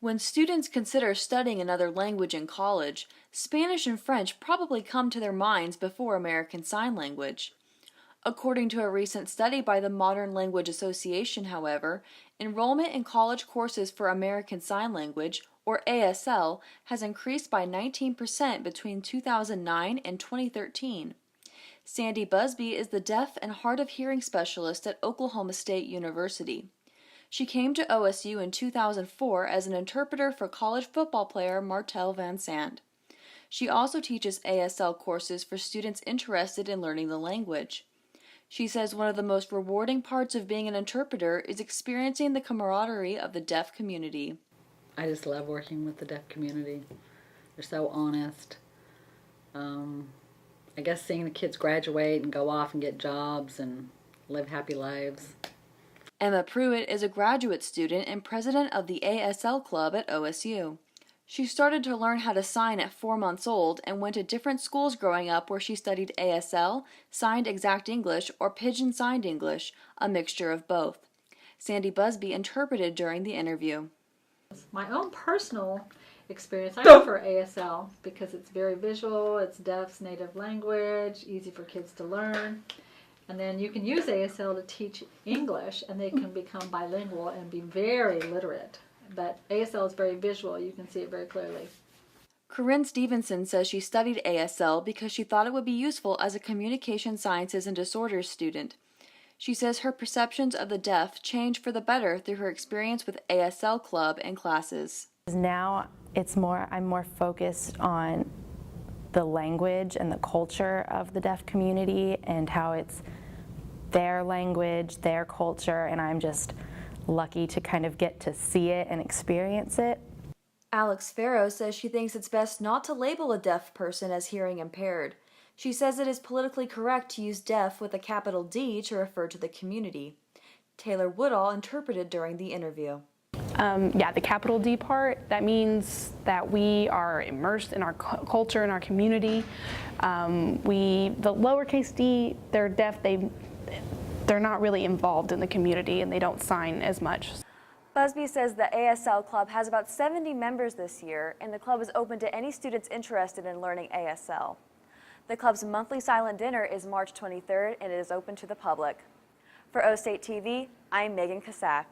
When students consider studying another language in college, Spanish and French probably come to their minds before American Sign Language. According to a recent study by the Modern Language Association, however, enrollment in college courses for American Sign Language, or ASL, has increased by 19% between 2009 and 2013. Sandy Busby is the deaf and hard of hearing specialist at Oklahoma State University. She came to OSU in 2004 as an interpreter for college football player Martell Van Sant. She also teaches ASL courses for students interested in learning the language. She says one of the most rewarding parts of being an interpreter is experiencing the camaraderie of the deaf community. I just love working with the deaf community. They're so honest. I guess seeing the kids graduate and go off and get jobs and live happy lives. Emma Pruitt is a graduate student and president of the ASL club at OSU. She started to learn how to sign at 4 months old and went to different schools growing up where she studied ASL, Signed Exact English, or Pidgin Signed English, a mixture of both. Sandy Busby interpreted during the interview. My own personal experience, I prefer ASL because it's very visual, it's deaf's native language, easy for kids to learn. And then you can use ASL to teach English and they can become bilingual and be very literate. But ASL is very visual, you can see it very clearly. Corinne Stevenson says she studied ASL because she thought it would be useful as a communication sciences and disorders student. She says her perceptions of the deaf changed for the better through her experience with ASL club and classes. Now I'm more focused on the language and the culture of the deaf community and how it's their language, their culture, and I'm just lucky to kind of get to see it and experience it. Alex Farrow says she thinks it's best not to label a deaf person as hearing impaired. She says it is politically correct to use deaf with a capital D to refer to the community. Taylor Woodall interpreted during the interview. The capital D part, that means that we are immersed in our culture and our community. The lowercase d, they're deaf, they're not really involved in the community and they don't sign as much. Busby says the ASL club has about 70 members this year, and the club is open to any students interested in learning ASL. The club's monthly silent dinner is March 23rd and it is open to the public. For O State TV, I'm Megan Kasak.